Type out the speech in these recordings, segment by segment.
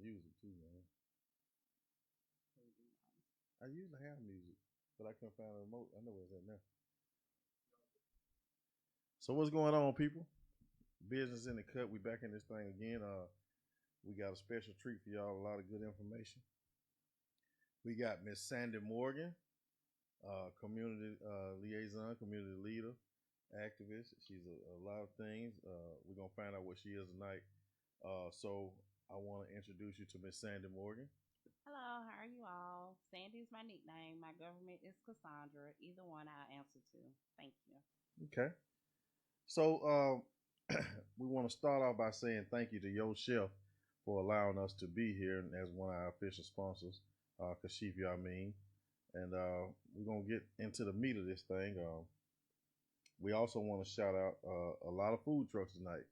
music too, man. I usually have music, but I couldn't find a remote. I know where it's at now. So what's going on, people? Business in the cut. We back in this thing again. We got a special treat for y'all. A lot of good information. We got Miss Sandy Morgan, community liaison, community leader, activist. She's a lot of things. We're gonna find out what she is tonight. So I want to introduce you to Miss Sandy Morgan. Hello, how are you all? Sandy is my nickname. My government is Cassandra. Either one I answer to. Thank you. Okay. So we want to start off by saying thank you to Yo Chef for allowing us to be here as one of our official sponsors, Kashif Yamin. And we're going to get into the meat of this thing. We also want to shout out a lot of food trucks tonight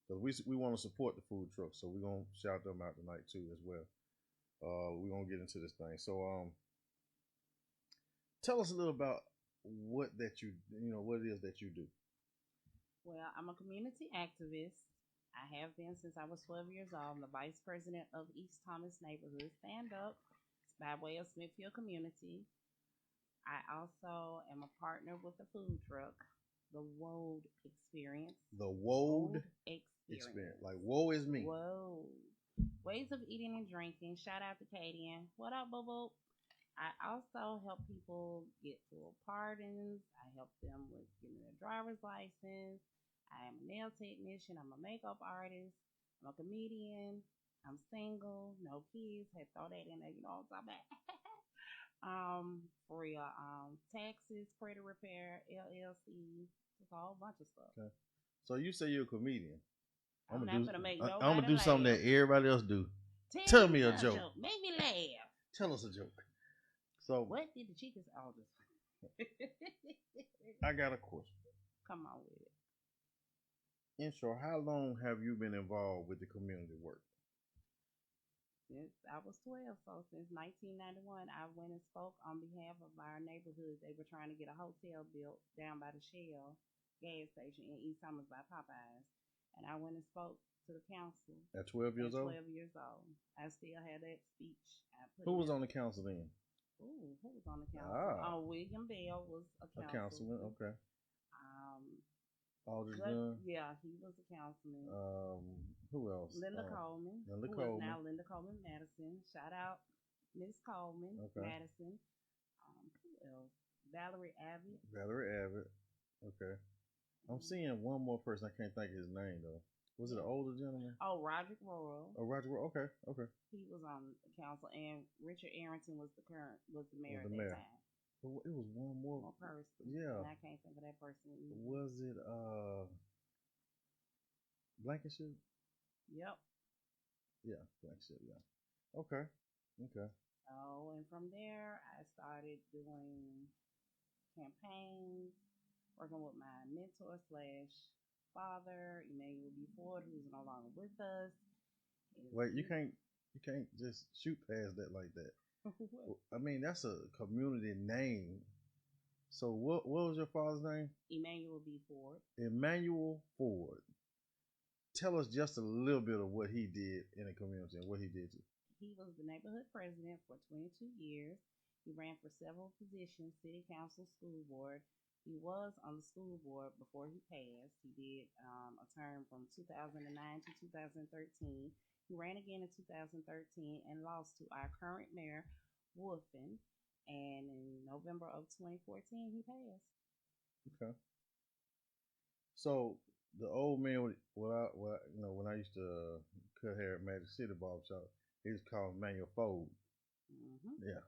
because we want to support the food trucks. So we're going to shout them out tonight too as well. We're going to get into this thing. So tell us a little about what that what it is that you do. Well, I'm a community activist. I have been since I was 12 years old. I'm the vice president of East Thomas Neighborhood Stand Up. It's by way of Smithfield Community. I also am a partner with the food truck, the Wold Experience. The Wold Experience. Like, woe is me. Whoa. Ways of eating and drinking. Shout out to Katie. What up, boo boo? I also help people get full pardons. I help them with getting their driver's license. I am a nail technician. I'm a makeup artist. I'm a comedian. I'm single. No kids. Had to throw that in there. You know what I'm talking about? For your taxes, credit repair, LLC. Just a whole bunch of stuff. Okay. So you say you're a comedian. I'm not gonna make nobody I'm gonna do something that everybody else do. Tell me a joke. Make me laugh. Tell us a joke. So what did the chickens all just? I got a question. Come on with it. Intro, how long have you been involved with the community work? Since I was 12, so since 1991, I went and spoke on behalf of our neighborhood. They were trying to get a hotel built down by the Shell gas station in East Thomas by Popeyes. And I went and spoke to the council. At 12 years old? 12 years old. I still had that speech. Who was on the council then? Ooh, who was on the council? William Bell was a councilman. Okay. Aldridge Dunn? Yeah, he was a councilman. Who else? Linda Coleman. Linda who Coleman. Is now Linda Coleman Madison. Shout out Miss Coleman Madison. Who else? Valerie Abbott. Valerie Abbott. Okay. I'm seeing one more person. I can't think of his name though. Was it an older gentleman? Oh, Roderick Royal. Oh, Roderick Royal. Okay, okay. He was on the council, and Richard Arrington was the mayor at that time. But it was one more person. Yeah. And I can't think of that person either. Was it Blankenship? Yep. Yeah, Blankenship. Yeah. Okay. Okay. Oh, and from there I started doing campaigns, working with my mentor / father, Emmanuel B. Ford, who's no longer with us. Wait, you can't just shoot past that like that. I mean, that's a community name. So what was your father's name? Emmanuel B. Ford. Emmanuel Ford. Tell us just a little bit of what he did in the community and what he did. He was the neighborhood president for 22 years. He ran for several positions, city council, school board. He was on the school board before he passed. He did a term from 2009 to 2013. He ran again in 2013 and lost to our current mayor, Wolfen. And in November of 2014, he passed. Okay. So the old man, when I used to cut hair at Magic City Barbershop, he was called Emmanuel Ford. Mm-hmm. Yeah.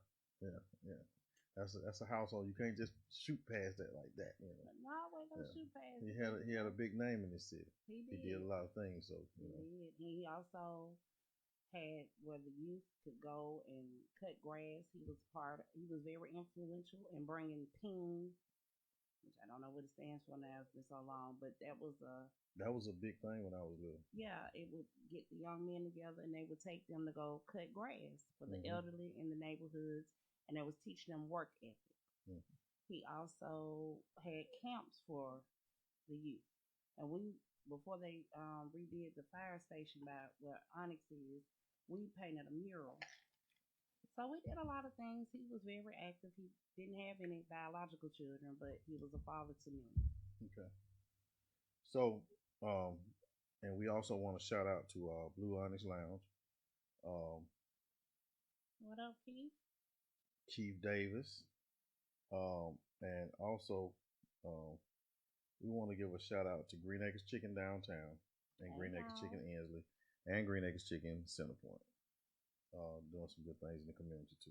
That's a household. You can't just shoot past that like that. No, we're gonna shoot past. He had a big name in this city. He did a lot of things. So he did. He also had where the youth could go and cut grass. He was very influential in bringing PING, which I don't know what it stands for now. It's been so long, but that was a big thing when I was little. Yeah, it would get the young men together and they would take them to go cut grass for the elderly in the neighborhoods, and they was teaching them work ethic. Mm-hmm. He also had camps for the youth, and before they redid the fire station by where Onyx is, we painted a mural. So we did a lot of things. He was very active. He didn't have any biological children, but he was a father to me. Okay. So, um, and we also want to shout out to Blue Onyx Lounge, um, What up, Keith? Chief Davis, and also um, we want to give a shout out to Green Acres Chicken downtown and Hey, Green Acres y'all. Chicken Ansley and Green Acres Chicken Centerpoint, doing some good things in the community too.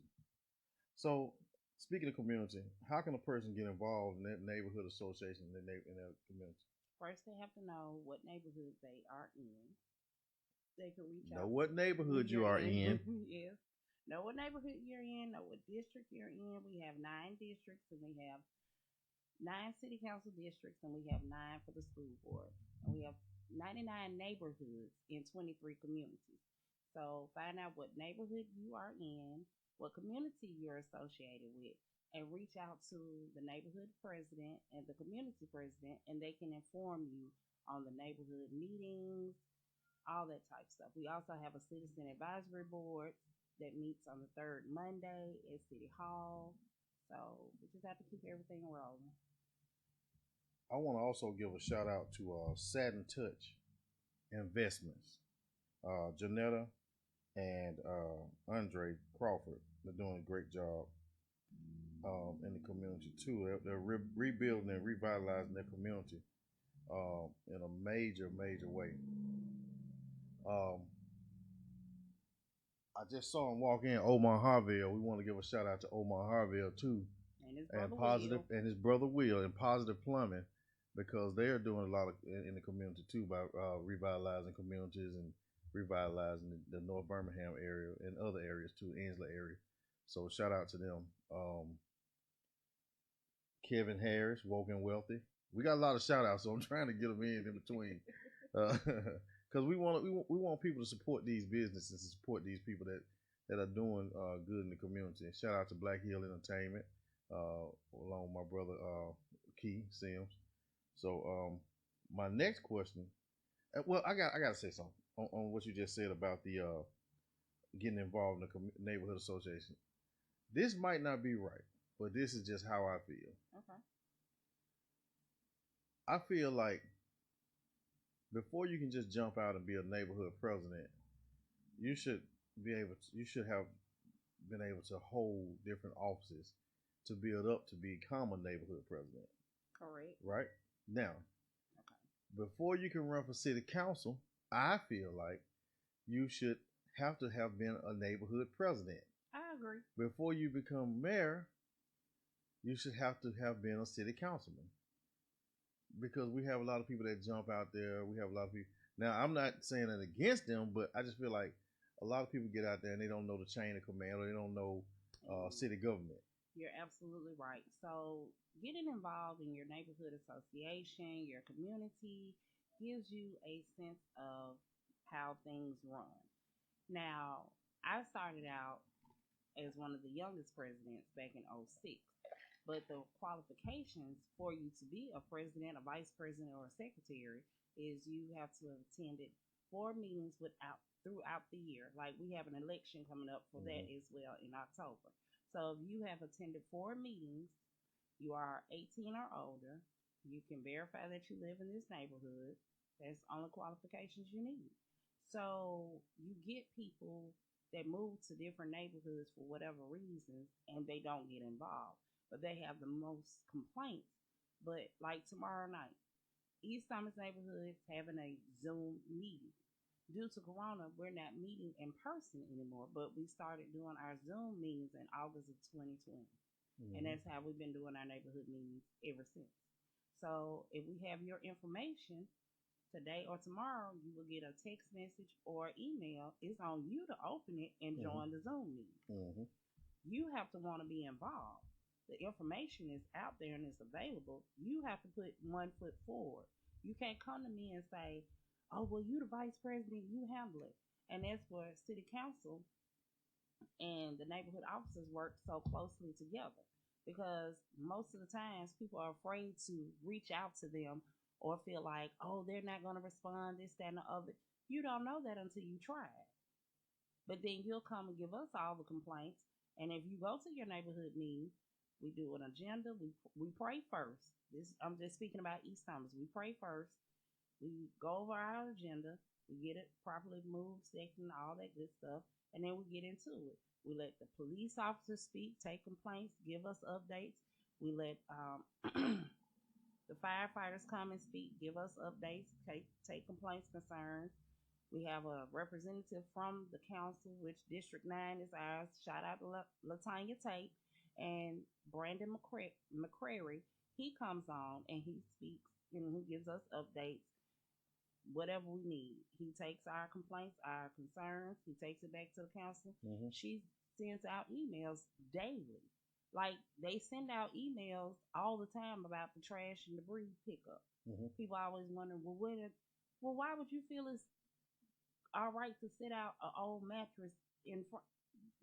So, speaking of community, how can a person get involved in that neighborhood association in their community? First, they have to know what neighborhood they are in. They can reach Know out what when neighborhood you you're are in. in. Yes. Know what neighborhood you're in, know what district you're in. We have 9 districts and we have 9 city council districts and we have 9 for the school board. And we have 99 neighborhoods in 23 communities. So find out what neighborhood you are in, what community you're associated with, and reach out to the neighborhood president and the community president, and they can inform you on the neighborhood meetings, all that type stuff. We also have a citizen advisory board that meets on the third Monday at City Hall. So we just have to keep everything rolling. I want to also give a shout out to Satin Touch Investments. Janetta and Andre Crawford, they're doing a great job in the community too. They're rebuilding and revitalizing their community in a major way. Um, I just saw him walk in, Omar Harville. We want to give a shout out to Omar Harville too, And his and brother positive, Will. and his brother Will, and Positive Plumbing, because they are doing a lot of in the community too by revitalizing communities and revitalizing the North Birmingham area and other areas too, Ainsley area. So shout out to them. Kevin Harris, Woke and Wealthy. We got a lot of shout outs, so I'm trying to get them in between. Because we want people to support these businesses and support these people that are doing good in the community. And shout out to Black Hill Entertainment, along with my brother Key Sims. So my next question, well, I got to say something on what you just said about the getting involved in the neighborhood association. This might not be right, but this is just how I feel. Okay. I feel like before you can just jump out and be a neighborhood president, you should have been able to hold different offices to build up to become a neighborhood president. Correct. Right? Now, Okay. before you can run for city council, I feel like you should have to have been a neighborhood president. I agree. Before you become mayor, you should have to have been a city councilman. Because we have a lot of people that jump out there. We have a lot of people. Now, I'm not saying that against them, but I just feel like a lot of people get out there and they don't know the chain of command or they don't know city government. You're absolutely right. So, getting involved in your neighborhood association, your community, gives you a sense of how things run. Now, I started out as one of the youngest presidents back in '06. But the qualifications for you to be a president, a vice president, or a secretary is you have to have attended 4 meetings throughout the year. Like we have an election coming up for that as well in October. So if you have attended 4 meetings, you are 18 or older, you can verify that you live in this neighborhood. That's the only qualifications you need. So you get people that move to different neighborhoods for whatever reasons and they don't get involved, but they have the most complaints. But like tomorrow night, East Thomas neighborhood's having a Zoom meeting. Due to Corona, we're not meeting in person anymore, but we started doing our Zoom meetings in August of 2020. And that's how we've been doing our neighborhood meetings ever since. So if we have your information today or tomorrow, you will get a text message or email. It's on you to open it and join the Zoom meeting. You have to want to be involved. The information is out there and it's available. You have to put one foot forward. You can't come to me and say, "Oh, well, you the vice president, you handle it." And that's where city council and the neighborhood officers work so closely together, because most of the times people are afraid to reach out to them or feel like, oh, they're not going to respond, this, that, and the other. You don't know that until you try it. But then you'll come and give us all the complaints. And if you go to your neighborhood meeting, we do an agenda. We pray first. This I'm just speaking about East Thomas. We pray first. We go over our agenda. We get it properly moved, sectioned, all that good stuff, and then we get into it. We let the police officers speak, take complaints, give us updates. We let the firefighters come and speak, give us updates, take complaints, concerns. We have a representative from the council, which District 9 is ours. Shout out to Latanya Tate and Brandon McCrary. He comes on and he speaks and he gives us updates, whatever we need. He takes our complaints, our concerns, he takes it back to the council. She sends out emails daily. Like they send out emails all the time about the trash and debris pickup. People always wonder, well, why would you feel it's all right to sit out an old mattress in front?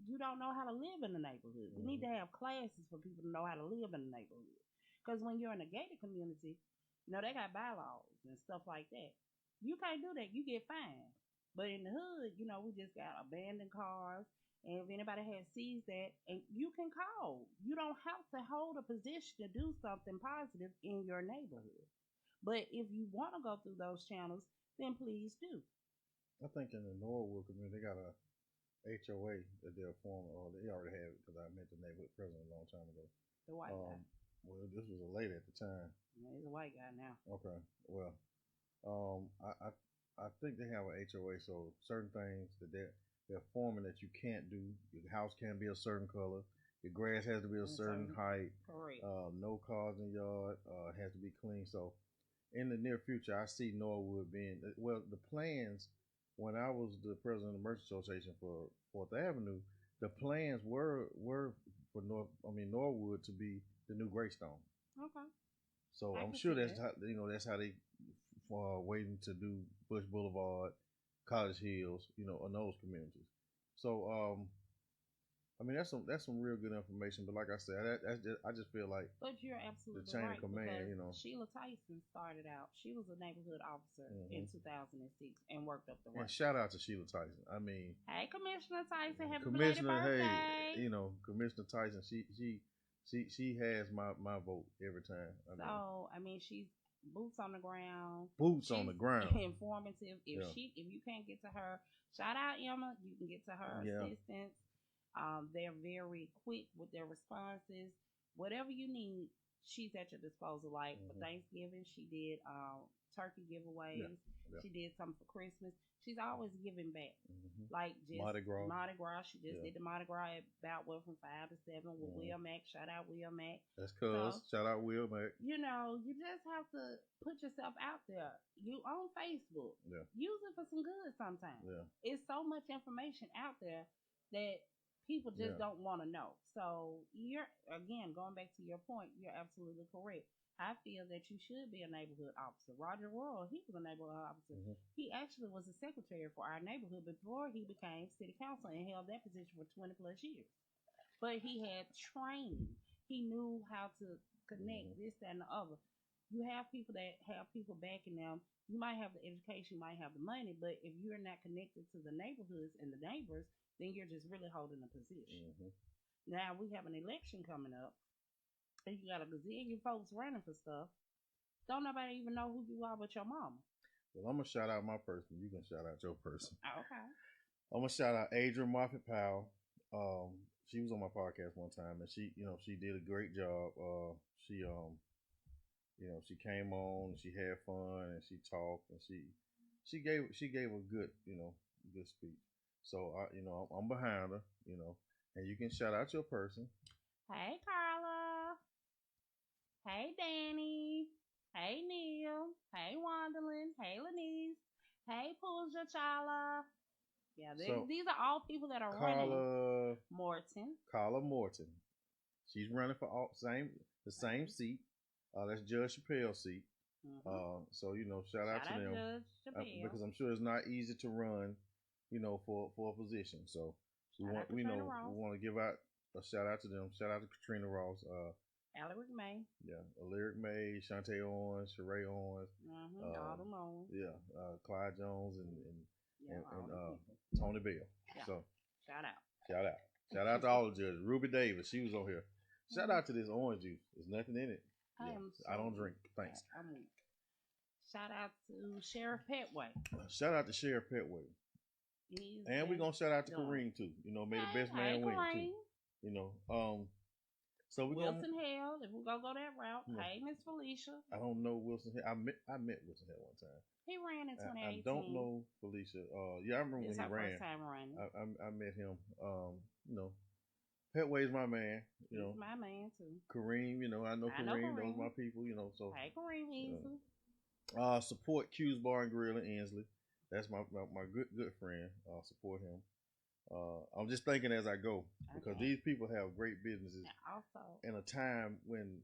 You don't know how to live in the neighborhood. We need to have classes for people to know how to live in the neighborhood. Because when you're in a gated community, they got bylaws and stuff like that. You can't do that. You get fined. But in the hood, we just got abandoned cars. And if anybody sees that, and you can call. You don't have to hold a position to do something positive in your neighborhood. But if you want to go through those channels, then please do. I think in the Norwood community, they got a HOA that they're forming, or they already have it because I met the neighborhood president a long time ago. The white guy. Well, this was a lady at the time. Yeah, he's a white guy now. Okay. Well, I think they have an HOA, so certain things that they're forming that you can't do. Your house can't be a certain color. Your grass has to be a certain height. Correct. No cars in the yard. Has to be clean. So in the near future, I see Norwood being the plans. When I was the president of the Merchants Association for 4th Avenue, the plans were for Norwood to be the new Greystone. Okay. So I'm sure that's how they waiting to do Bush Boulevard, College Hills, in those communities. So that's some real good information. But like I said, I just feel like. But you're absolutely the chain right. of command, Sheila Tyson started out. She was a neighborhood officer in 2006 and worked up the ranks. And shout out to Sheila Tyson. Hey, Commissioner Tyson, happy belated birthday. Hey, Commissioner Tyson, she has my vote every time. She's boots on the ground. On the ground. Informative. If you can't get to her, shout out Emma. You can get to her assistance. They're very quick with their responses. Whatever you need, she's at your disposal. Like for Thanksgiving, she did turkey giveaways. Yeah. She did something for Christmas. She's always giving back. Like just Mardi Gras. She just did the Mardi Gras about from 5 to 7 with Will Mack. Shout out Will Mack. That's cuz. Shout out Will Mack. You just have to put yourself out there. You on Facebook. Yeah. Use it for some good sometimes. Yeah. It's so much information out there that people just don't want to know. So you're going back to your point. You're absolutely correct. I feel that you should be a neighborhood officer. Roger Royal, he was a neighborhood officer. He actually was a secretary for our neighborhood before he became city council and held that position for 20 plus years. But he had training. He knew how to connect this, that, and the other. You have people that have people backing them. You might have the education, you might have the money, but if you're not connected to the neighborhoods and the neighbors, then you're just really holding a position. Now we have an election coming up, and you got a gazillion folks running for stuff. Don't nobody even know who you are but your mama. Well, I'm gonna shout out my person. You can shout out your person. Okay. I'm gonna shout out Adrian Moffett Powell. She was on my podcast one time, and she did a great job. She came on, she had fun, and she talked, and she gave a good good speech. So I'm behind her, and you can shout out your person. Hey Carla. Hey Danny. Hey Neil. Hey Wandalyn. Hey Lenise. Hey Pooja Chala. Yeah, these are all people that are running. Carla Morton. She's running for the same seat. That's Judge Chappelle's seat. So shout out to them because I'm sure it's not easy to run, for a position. So we want to give out a shout out to them. Shout out to Katrina Ross, Alaric May. Yeah, Alaric May, Shantae Owens, Sheree Owens, Autumn Owens. Yeah, Clyde Jones and Tony Bell. Yeah. So Shout out. Shout out. Shout out to all the judges. Ruby Davis, she was on here. Shout out to this orange juice. There's nothing in it. I Yeah, am so I don't drink. Thanks. I'm weak. Shout out to Sheriff Petway. Shout out to Sheriff Petway. And we're gonna shout out to Kareem too. You know, may the best man win too. You know, so we Wilson Hale. If we're gonna go that route, hey Miss Felicia. I don't know Wilson Hale. I met Wilson Hale one time. He ran in 2018. I don't know Felicia. Yeah, I remember it's when he ran. First time running. I met him. You know, Petway's my man. You know, he's my man too. Kareem. You know, I know Kareem. Those my people. You know, so hey Kareem Easy. Support Q's Bar and Grill in Ensley. That's my good friend. Support him. I'm just thinking as I go because these people have great businesses. Also, in a time when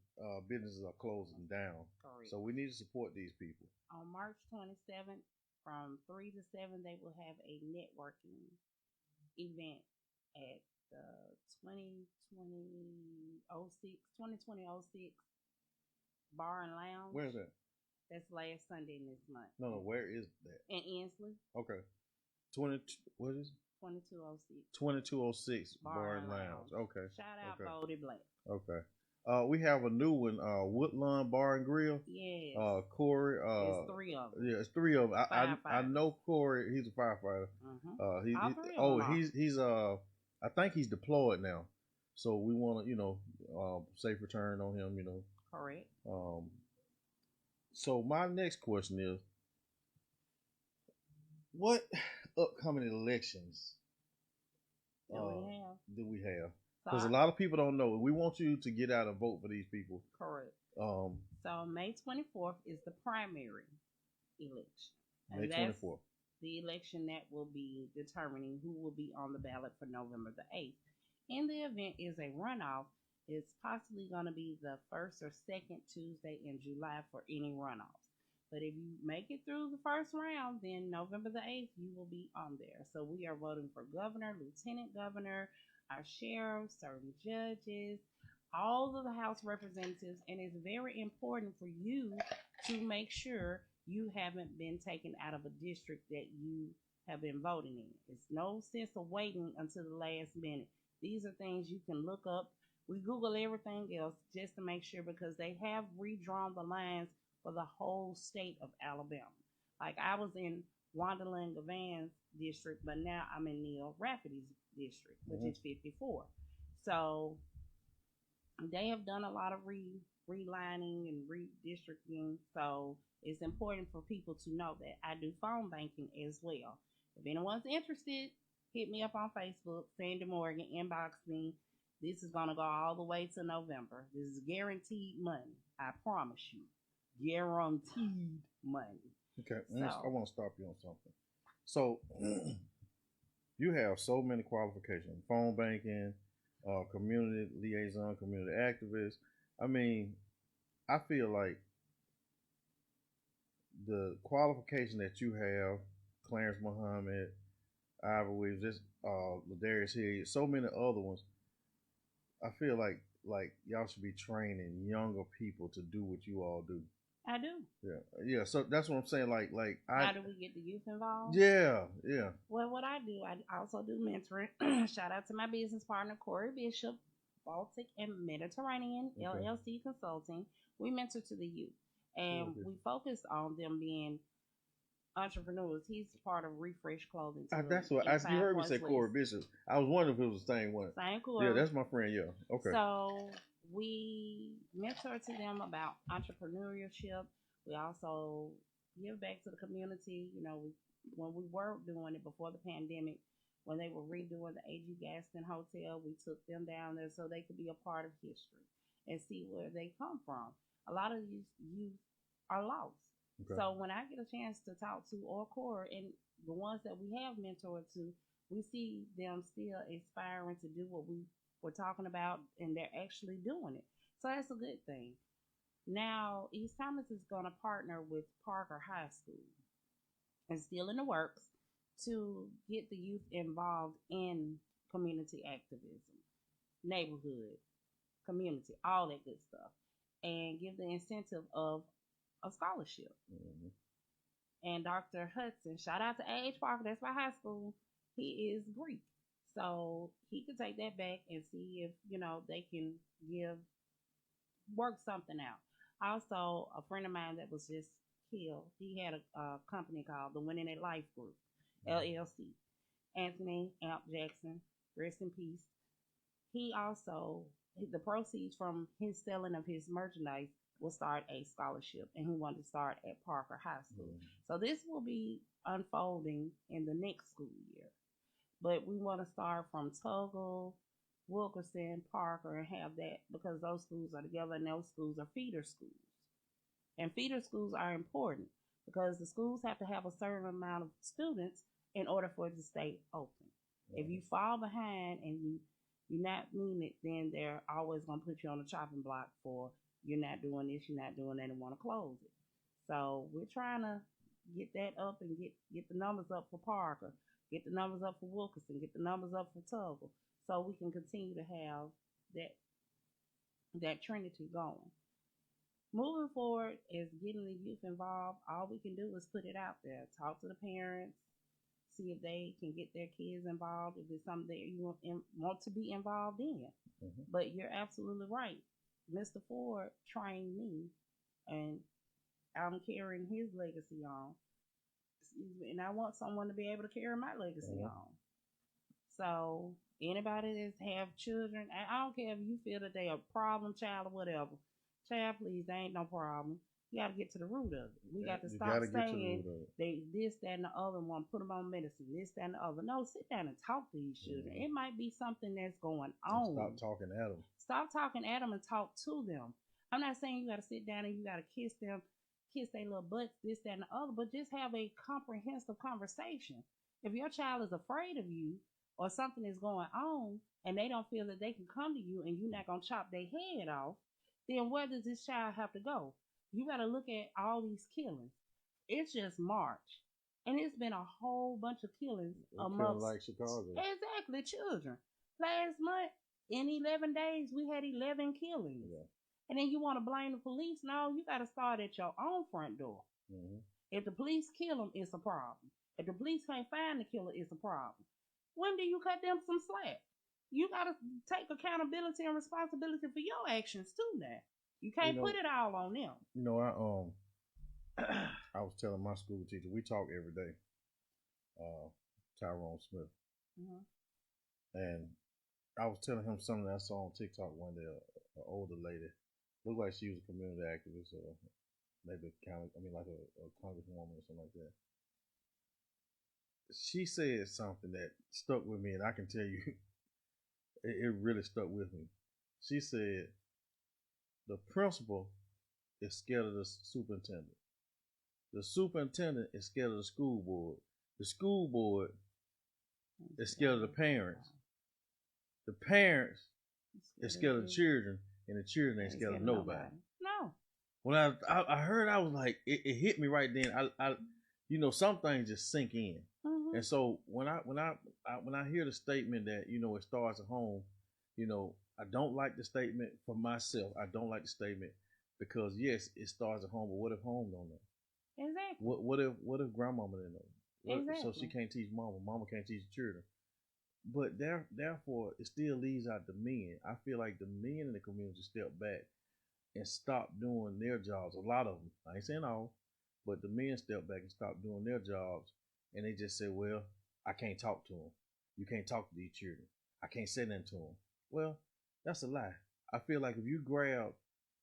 businesses are closing down, correct. So we need to support these people. On March 27th, from 3 to 7, they will have a networking event at the 2020-06 Bar and Lounge. Where is that? That's last Sunday in this month. No, where is that? In Ensley. Okay. What is it? 2206. 2206 Bar and Lounge. Okay. Shout out Boldy Black. Okay. We have a new one, Woodlawn Bar and Grill. Yes. Corey. It's 3 of them. Yeah, it's 3 of them. I know Corey. He's a firefighter. He's I think he's deployed now. So we want to safe return on him. You know. Correct. So my next question is, what upcoming elections do we have? Because a lot of people don't know. We want you to get out and vote for these people. Correct. So May 24th is the primary election. May 24th. The election that will be determining who will be on the ballot for November the 8th. And the event is a runoff. It's possibly going to be the first or second Tuesday in July for any runoffs. But if you make it through the first round, then November the 8th, you will be on there. So we are voting for governor, lieutenant governor, our sheriffs, certain judges, all of the House representatives. And it's very important for you to make sure you haven't been taken out of a district that you have been voting in. It's no sense of waiting until the last minute. These are things you can look up. We Google everything else just to make sure because they have redrawn the lines for the whole state of Alabama. Like I was in Wonderland Gavan's district, but now I'm in Neil Rafferty's district, which is 54. So they have done a lot of relining and redistricting. So it's important for people to know that I do phone banking as well. If anyone's interested, hit me up on Facebook, Sandy Morgan, inbox me. This is going to go all the way to November. This is guaranteed money. I promise you. Guaranteed money. Okay. So, I want to stop you on something. So, you have so many qualifications. Phone banking, community liaison, community activist. I mean, I feel like the qualification that you have, Clarence Muhammad, Ivor Williams, Ladarius Hill, so many other ones, I feel like y'all should be training younger people to do what you all do. I do. Yeah. So that's what I'm saying. How do we get the youth involved? Yeah. Well, what I do, I also do mentoring. Shout out to my business partner Corey Bishop, Baltic and Mediterranean LLC Consulting. We mentor to the youth, and we focus on them being entrepreneurs. He's part of Refresh Clothing. That's what you heard me say. Corey Bishop. I was wondering if it was the same one. Same Corey. Yeah, that's my friend. Yeah. Okay. So we mentor to them about entrepreneurship. We also give back to the community. You know, when we were doing it before the pandemic, when they were redoing the A.G. Gaston Hotel, we took them down there so they could be a part of history and see where they come from. A lot of these youth are lost. Okay. So when I get a chance to talk to Corey and the ones that we have mentored to, we see them still aspiring to do what we were talking about, and they're actually doing it. So that's a good thing. Now, East Thomas is going to partner with Parker High School, and still in the works, to get the youth involved in community activism, neighborhood, community, all that good stuff, and give the incentive of a scholarship. Mm-hmm. And Dr. Hudson, shout out to A.H. Parker, that's my high school, he is Greek. So he could take that back and see if, they can give work something out. Also, a friend of mine that was just killed, he had a company called the Winning at Life Group, LLC. Anthony Amp Jackson, rest in peace. He also, the proceeds from his selling of his merchandise will start a scholarship, and he wanted to start at Parker High School. Mm-hmm. So this will be unfolding in the next school year. But we want to start from Tuggle, Wilkerson, Parker, and have that because those schools are together and those schools are feeder schools. And feeder schools are important because the schools have to have a certain amount of students in order for it to stay open. If you fall behind and you're not meeting it, then they're always going to put you on the chopping block for you're not doing this, you're not doing that, and want to close it. So we're trying to get that up and get the numbers up for Parker, get the numbers up for Wilkerson, get the numbers up for Tuggle, so we can continue to have that trinity going. Moving forward is getting the youth involved. All we can do is put it out there, talk to the parents, see if they can get their kids involved, if it's something that you want to be involved in. Mm-hmm. But you're absolutely right. Mr. Ford trained me, and I'm carrying his legacy on. And I want someone to be able to carry my legacy on. So anybody that have children, I don't care if you feel that they a problem child or whatever. Child, please, they ain't no problem. You got to get to the root of it. We got to stop saying they this, that, and the other one, put them on medicine, this, that, and the other. No, sit down and talk to these children. Mm-hmm. It might be something that's going on. Stop talking at them. Stop talking at them and talk to them. I'm not saying you got to sit down and you got to kiss them, kiss their little butts, this, that, and the other, but just have a comprehensive conversation. If your child is afraid of you or something is going on and they don't feel that they can come to you and you're not going to chop their head off, then where does this child have to go? You got to look at all these killings. It's just March, and it's been a whole bunch of killings amongst like Chicago. Exactly, children. Last month, in 11 days, we had 11 killings. Yeah. And then you want to blame the police? No, you got to start at your own front door. Mm-hmm. If the police kill them, it's a problem. If the police can't find the killer, it's a problem. When do you cut them some slack? You got to take accountability and responsibility for your actions too now. You can't put it all on them. I was telling my school teacher, we talk every day, Tyrone Smith. Mm-hmm. And I was telling him something that I saw on TikTok one day, an older lady, looked like she was a community activist or maybe like a congresswoman or something like that. She said something that stuck with me, and I can tell you, it really stuck with me. She said, the principal is scared of the superintendent. The superintendent is scared of the school board. The school board is scared of the parents. The parents is scared of the children, and the children ain't scared of nobody. No. When I heard, I was like, it hit me right then. I some things just sink in. Mm-hmm. And so when I hear the statement that it starts at home, I don't like the statement for myself. I don't like the statement because yes, it starts at home, but what if home don't know? Exactly. What if grandmama didn't know? Exactly. So she can't teach mama. Mama can't teach the children. But therefore, it still leaves out the men. I feel like the men in the community step back and stop doing their jobs. A lot of them. I ain't saying all, but the men step back and stop doing their jobs, and they just say, "Well, I can't talk to them. You can't talk to these children. I can't say nothing to them." Well, that's a lie. I feel like if you grab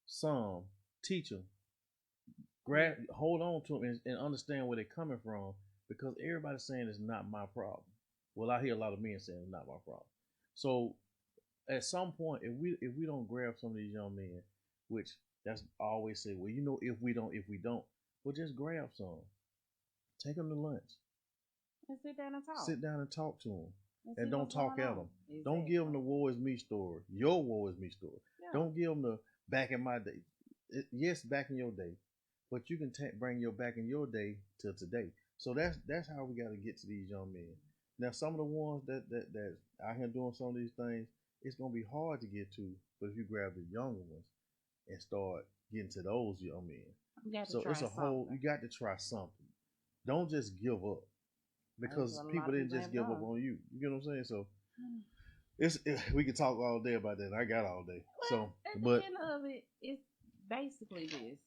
some, teach them, hold on to them, and understand where they're coming from, because everybody's saying it's not my problem. Well, I hear a lot of men saying it's not my problem. So, at some point, if we don't grab some of these young men, which that's I always say, well, if we don't, well, just grab some, take them to lunch, and sit down and talk. Sit down and talk to them. And don't talk at them. Exactly. Don't give them the woe is me story. Your woe is me story. Yeah. Don't give them the back in my day. Yes, back in your day, but you can bring your back in your day to today. So that's how we got to get to these young men. Now, some of the ones that out here doing some of these things, it's gonna be hard to get to. But if you grab the younger ones and start getting to those young men, so it's a whole. You got to try something. Don't just give up. Because people didn't just give up on you. You get what I'm saying? So We could talk all day about that. I got all day. Well, at the end of it, it's basically this.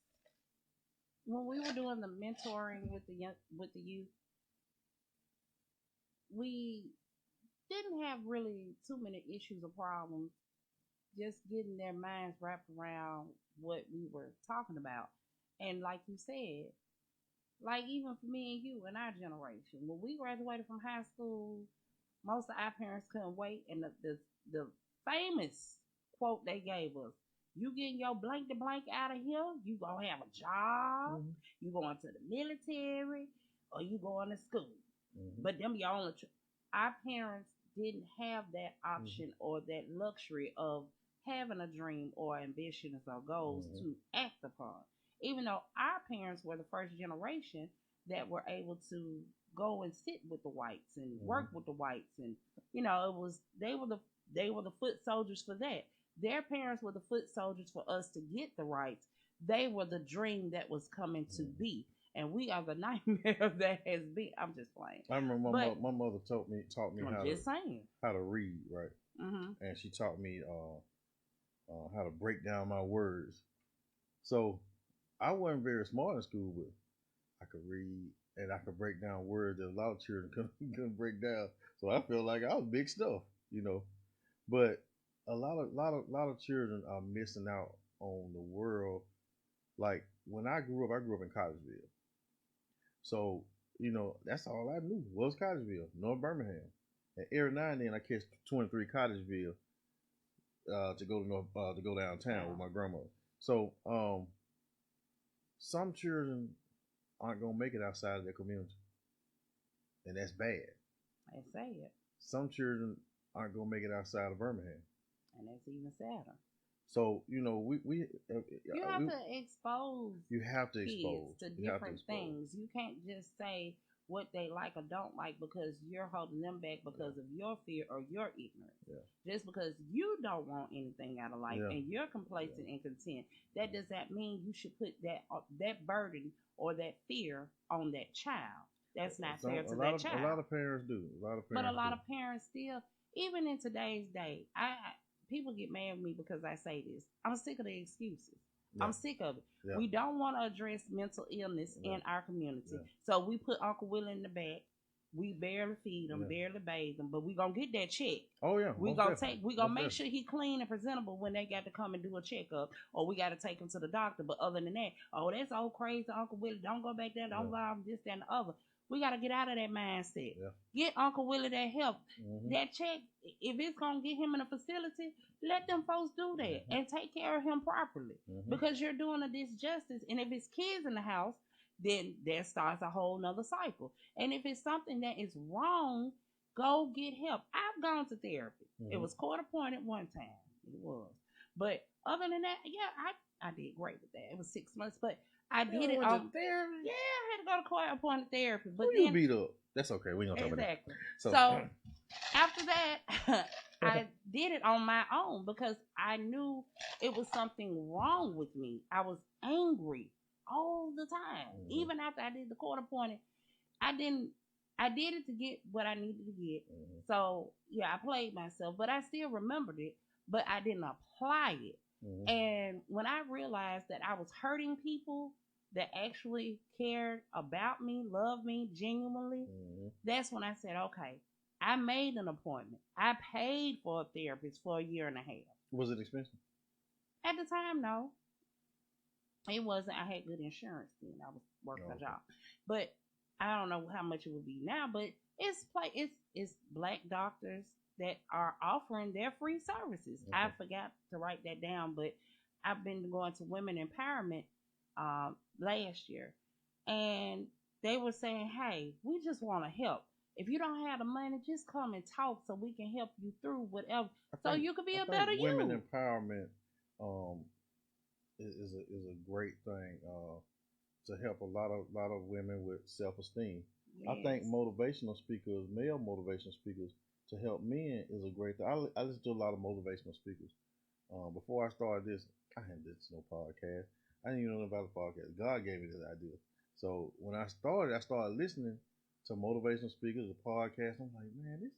When we were doing the mentoring with the youth, we didn't have really too many issues or problems just getting their minds wrapped around what we were talking about. And like you said, like even for me and you in our generation, when we graduated from high school, most of our parents couldn't wait. And the famous quote they gave us, you getting your blank to blank out of here, you gonna have a job, you going to the military, or you going to school. But them your only our parents didn't have that option or that luxury of having a dream or ambitions or goals to act upon. Even though our parents were the first generation that were able to go and sit with the whites and work with the whites, and it was they were the foot soldiers for that. Their parents were the foot soldiers for us to get the rights. They were the dream that was coming to be, and we are the nightmare that has been. I'm just playing. I remember my mother taught me how to read, right? And she taught me how to break down my words. So I wasn't very smart in school, but I could read and I could break down words that a lot of children couldn't break down. So I felt like I was big stuff, But a lot of children are missing out on the world. Like when I grew up in Cottesville. So, that's all I knew was Cottesville, North Birmingham. And every now and then I catch 23 Cottesville to go to go downtown with my grandmother. So, some children aren't gonna make it outside of their community, and that's bad. I say it. Some children aren't gonna make it outside of Birmingham, and that's even sadder. So we you have to expose. You have to expose to different things. You can't just say what they like or don't like because you're holding them back because of your fear or your ignorance. Yeah. Just because you don't want anything out of life and you're complacent and content, that does not mean you should put that burden or that fear on that child. That's not fair to that child. A lot of parents do. But a lot of parents still, even in today's day, people get mad at me because I say this. I'm sick of the excuses. Yeah. I'm sick of it. Yeah. We don't want to address mental illness in our community. Yeah. So we put Uncle Willie in the back. We barely feed him, barely bathe him, but we gonna get that check. Oh yeah. We gonna make sure he clean and presentable when they got to come and do a checkup, or we got to take him to the doctor. But other than that, that's old crazy Uncle Willie. Don't go back there. Don't allow him this, that, and the other. We got to get out of that mindset. Yeah. Get Uncle Willie that help. That check, if it's going to get him in a facility, let them folks do that and take care of him properly. Because you're doing a disjustice. And if it's kids in the house, then that starts a whole nother cycle. And if it's something that is wrong, go get help. I've gone to therapy. It was court appointed one time. It was. But other than that, I did great with that. It was 6 months, but I did it on therapy. Yeah, I had to go to court appointed therapy. But then you beat up. That's okay. We ain't gonna talk about that. Exactly. So after that, I did it on my own because I knew it was something wrong with me. I was angry all the time. Even after I did the court appointed, I did it to get what I needed to get. So I played myself, but I still remembered it, but I didn't apply it. And when I realized that I was hurting people that actually cared about me, loved me genuinely, that's when I said, okay, I made an appointment. I paid for a therapist for a year and a half. Was it expensive? At the time, no. It wasn't. I had good insurance then. I was working a job. But I don't know how much it would be now, but it's Black doctors that are offering their free services. I forgot to write that down, but I've been going to women empowerment last year, and they were saying, hey, we just want to help. If you don't have the money, just come and talk so we can help you through whatever, so you can be a better you. Women empowerment is a great thing to help a lot of women with self-esteem. Yes. I think motivational speakers, male motivational speakers, to help men is a great thing. I listen to a lot of motivational speakers. Before I started this, I hadn't listened to no podcast. I didn't even know about the podcast. God gave me this idea. So when I started listening to motivational speakers, the podcast. I'm like, man,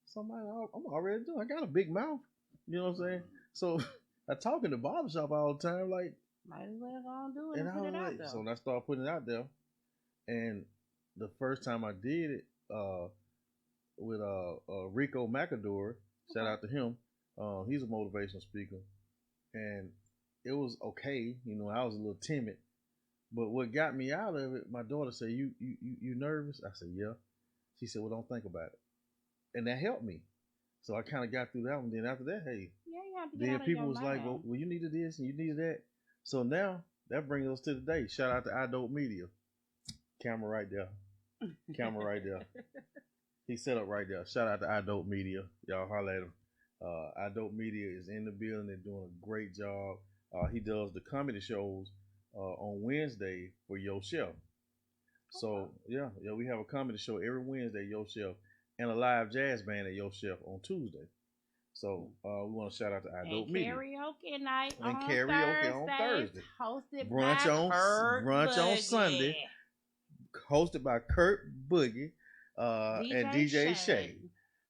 So I'm already doing. I got a big mouth. You know what I'm saying? So I talk in the barbershop all the time, like. Might as well go and do it And and I put was it out like, there. so I started putting it out there. And the first time I did it, with Rico Macador, shout out to him. He's a motivational speaker, and it was okay. You know, I was a little timid, but what got me out of it, my daughter said, "You nervous?" I said, "Yeah." She said, "Well, don't think about it," and that helped me. So I kind of got through that one. Then after that, hey, Yeah, you have to get then out of people your was like, mind. well, you needed this and you needed that. So now that brings us to today. Shout out to iDope Media. Camera right there. Camera right there. He set up right there. Shout out to iDope Media. Y'all holler at him. iDope Media is in the building. They're doing a great job. He does the comedy shows on Wednesday for Yo Chef. So yeah, we have a comedy show every Wednesday, Yo Chef, and a live jazz band at Yo Chef on Tuesday. So we want to shout out to iDope Media. Karaoke night and on karaoke on Thursday. Thursday. Hosted Brunch by on Kurt brunch Boogie. on Sunday. Hosted by Kurt Boogie and DJ Shay.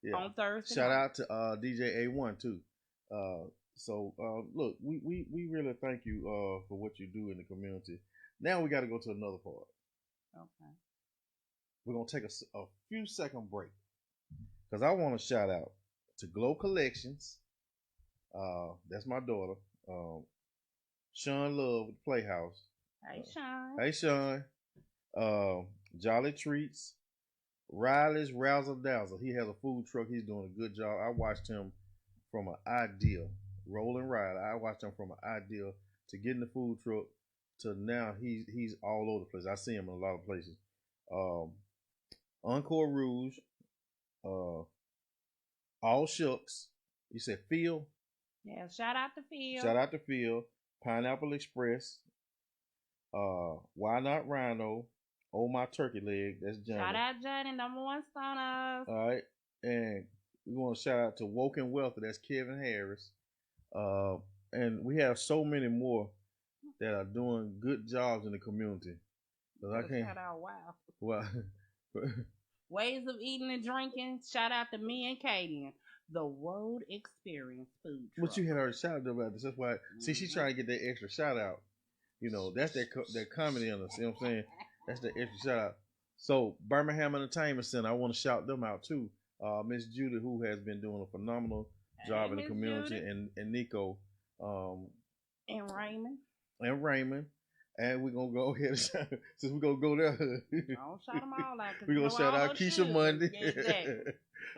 Yeah. On Thursday. Shout out to DJ A1 too. So look, we really thank you for what you do in the community. Now we got to go to another part. Okay. We're gonna take a few second break because I want to shout out to Glow Collections. That's my daughter. Sean Love with the Playhouse. Hey Sean. Hey Sean. Jolly Treats. Riley's Razzle Dazzle. He has a food truck. He's doing a good job. I watched him from an idea, Rolling Riley. I watched him from an idea to getting the food truck to now he's all over the place. I see him in a lot of places. Encore Rouge. All Shucks. You said Phil? Yeah, shout out to Phil. Shout out to Phil. Pineapple Express. Why Not Rhino. Oh My Turkey Leg. That's Johnny. Shout out Johnny, number one stoners. All right. And we want to shout out to Woke and Wealthy. That's Kevin Harris. And we have so many more that are doing good jobs in the community. I can't. Shout out, wow. Well, Ways of Eating and Drinking. Shout out to me and Katie. The World Experience Food Truck. But you had already shouted about this. That's why. See, she's trying to get that extra shout out. You know, that's that comedy in us. You know what I'm saying? That's the extra shout out. So Birmingham Entertainment Center, I want to shout them out too. Miss Judy, who has been doing a phenomenal job in the community, and Nico, and Raymond. And we're gonna go ahead and shout, since we're gonna go there. Don't shout them all out. We're gonna shout out Keisha Monday.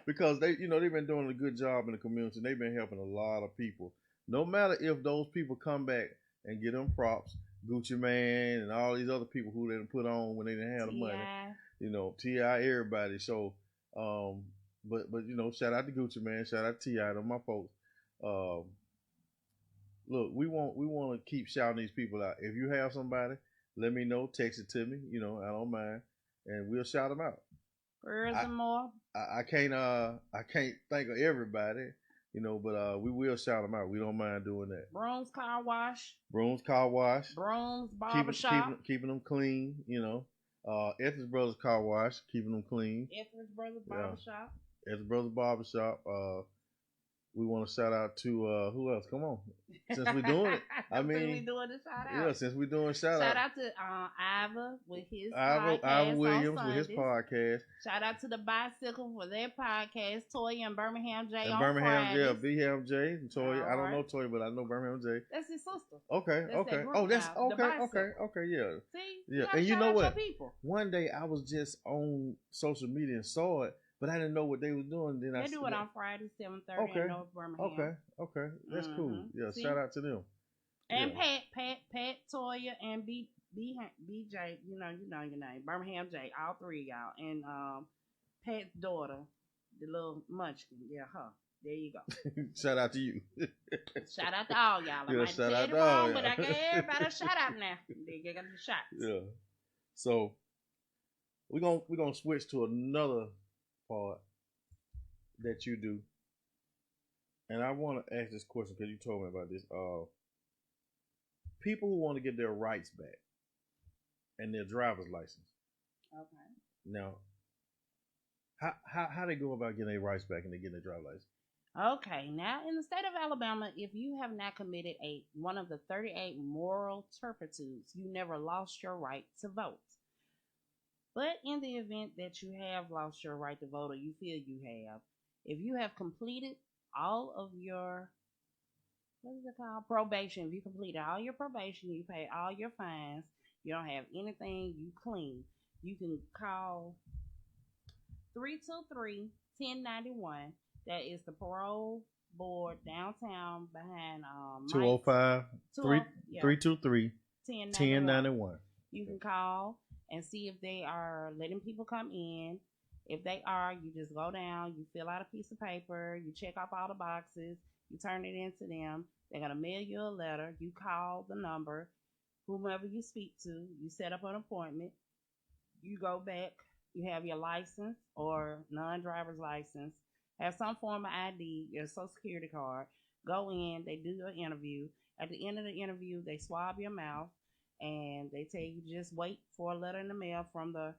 Because they've been doing a good job in the community. They've been helping a lot of people. No matter if those people come back and get them props, Gucci Man and all these other people who they didn't put on when they didn't have the money. You know, T.I. everybody. So, but you know, shout out to Gucci Man, shout out to T.I. to my folks. Look, we want to keep shouting these people out. If you have somebody, let me know. Text it to me. You know, I don't mind, and we'll shout them out. Furthermore, I can't think of everybody, you know, but we will shout them out. We don't mind doing that. Brooms Car Wash. Brooms Barbershop. Keeping them clean, you know. Ether's Brothers Car Wash, keeping them clean. Ether's Brothers Barbershop. Ether's Brothers Barbershop. We want to shout out to who else? Come on, since we're doing it. I mean, we doing the shout out. Yeah, since we're doing shout out to Iva with his podcast. Iva Williams with his podcast. Shout out to the Bicycle for their podcast. Toya and Birmingham J. And Birmingham J. Birmingham J. And Toya. I don't know Toya, but I know Birmingham J. That's his sister. Okay. Oh, that's okay. Yeah. See, yeah. And you know what? One day I was just on social media and saw it. But I didn't know what they was doing. Then they do it on Friday, 7:30 in North Birmingham. Okay, that's cool. Yeah, see? Shout out to them. And yeah. Pat, Toya, and BJ. You know your name. Birmingham J. All three of y'all, and Pat's daughter, the little munchkin. Yeah, her. There you go. Shout out to you. Shout out to all y'all. I might tell you wrong, but I got everybody a shout out now. They got the shots. Yeah. So we're gonna switch to another part that you do, and I want to ask this question because you told me about this. People who want to get their rights back and their driver's license. Okay. Now, How they go about getting their rights back and they getting their driver's license? Okay, now in the state of Alabama, if you have not committed one of the 38 moral turpitudes, you never lost your right to vote. But in the event that you have lost your right to vote or you feel you have, if you have completed all of your, what is it called, probation, if you completed all your probation, you paid all your fines, you don't have anything, you clean, you can call 323-1091. That is the parole board downtown behind 205 yeah, 323 1091. You can call and see if they are letting people come in. If they are, you just go down, you fill out a piece of paper, you check off all the boxes, you turn it into them. They're going to mail you a letter. You call the number, whomever you speak to, you set up an appointment, you go back, you have your license or non-driver's license, have some form of ID, your social security card, go in, they do your interview. At the end of the interview, they swab your mouth and they tell you just wait for a letter in the mail from the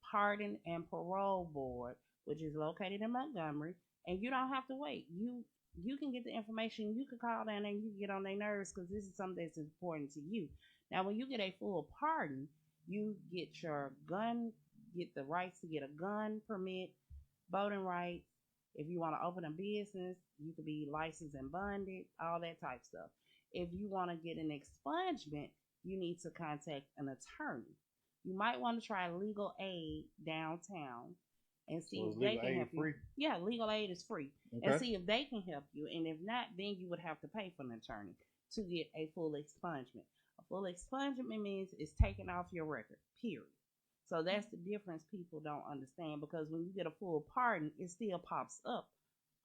Pardon and Parole Board, which is located in Montgomery, and you don't have to wait. You can get the information. You can call down and you can get on their nerves because this is something that's important to you. Now, when you get a full pardon, you get get the rights to get a gun permit, voting rights. If you want to open a business, you could be licensed and bonded, all that type stuff. If you want to get an expungement, you need to contact an attorney. You might want to try legal aid downtown and see if they can help you. Yeah, legal aid is free. Okay. And see if they can help you. And if not, then you would have to pay for an attorney to get a full expungement. A full expungement means it's taken off your record, period. So that's the difference people don't understand, because when you get a full pardon, it still pops up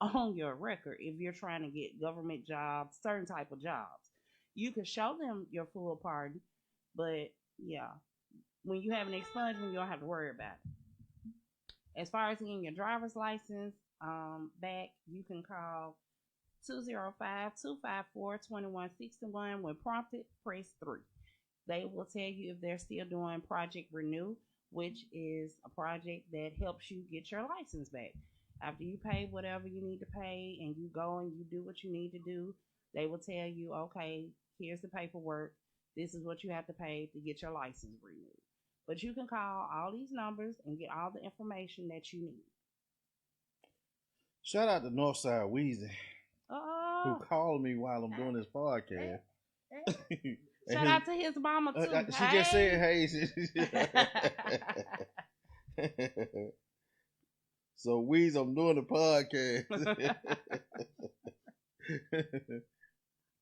on your record if you're trying to get government jobs, certain type of jobs. You can show them your full pardon, but yeah, when you have an expungement, you don't have to worry about it. As far as getting your driver's license back, you can call 205-254-2161. When prompted, press 3. They will tell you if they're still doing Project Renew, which is a project that helps you get your license back. After you pay whatever you need to pay and you go and you do what you need to do, they will tell you, okay, here's the paperwork. This is what you have to pay to get your license renewed. But you can call all these numbers and get all the information that you need. Shout out to Northside Weezy, who called me while I'm doing this podcast. Shout out to his mama too. She just said, "Hey." So Weez, I'm doing the podcast.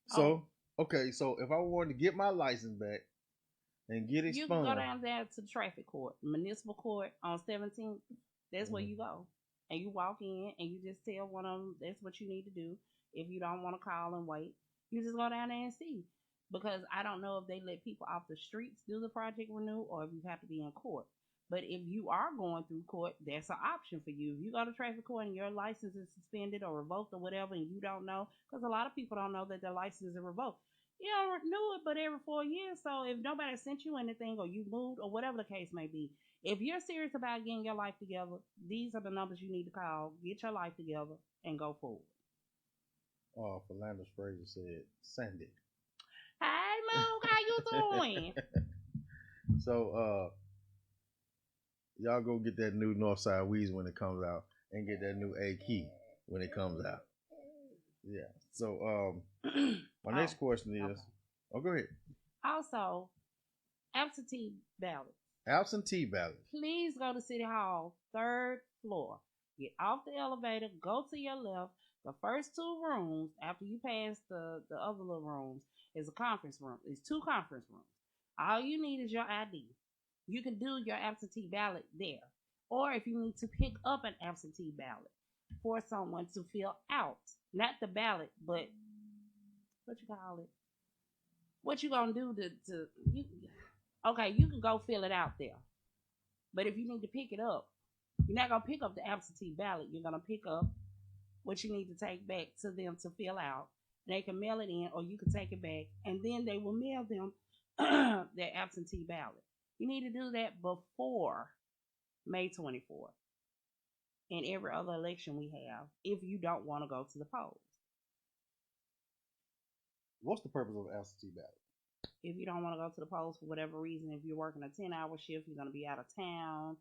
So okay, so if I wanted to get my license back and get expunged, you can go down there to the traffic court, municipal court on 17th. That's where you go, and you walk in and you just tell one of them that's what you need to do. If you don't want to call and wait, you just go down there and see. Because I don't know if they let people off the streets do the Project Renew or if you have to be in court. But if you are going through court, that's an option for you. If you go to traffic court and your license is suspended or revoked or whatever, and you don't know, because a lot of people don't know that their license is revoked. You don't renew it but every 4 years. So if nobody sent you anything or you moved or whatever the case may be, if you're serious about getting your life together, these are the numbers you need to call. Get your life together and go forward. Oh, Philander's Fraser said, send it. Hey, Luke, how you doing? So, y'all go get that new Northside Weez when it comes out, and get that new A Key when it comes out. Yeah. So, my next question is, okay. Oh, go ahead. Also, absentee ballot. Absentee ballot. Please go to City Hall, 3rd floor. Get off the elevator, go to your left. The first 2 rooms, after you pass the other little rooms, is a conference room. It's 2 conference rooms. All you need is your ID. You can do your absentee ballot there. Or if you need to pick up an absentee ballot for someone to fill out, not the ballot, but what you call it? What you gonna do okay, you can go fill it out there. But if you need to pick it up, you're not gonna pick up the absentee ballot. You're gonna pick up what you need to take back to them to fill out. They can mail it in or you can take it back, and then they will mail them their absentee ballot. You need to do that before May 24th. in every other election we have if you don't want to go to the polls. What's the purpose of an absentee ballot? If you don't want to go to the polls for whatever reason, if you're working a 10-hour shift, you're going to be out of town,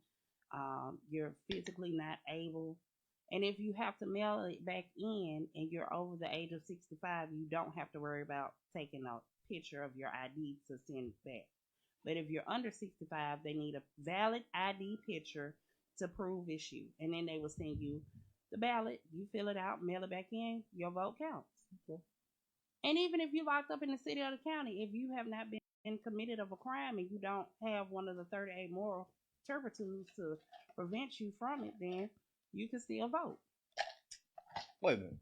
you're physically not able. And if you have to mail it back in and you're over the age of 65, you don't have to worry about taking a picture of your ID to send back. But if you're under 65, they need a valid ID picture to prove it's you. And then they will send you the ballot. You fill it out, mail it back in, your vote counts. Okay. And even if you're locked up in the city or the county, if you have not been committed of a crime and you don't have one of the 38 moral turpitudes to prevent you from it, then you can still vote. Wait a minute.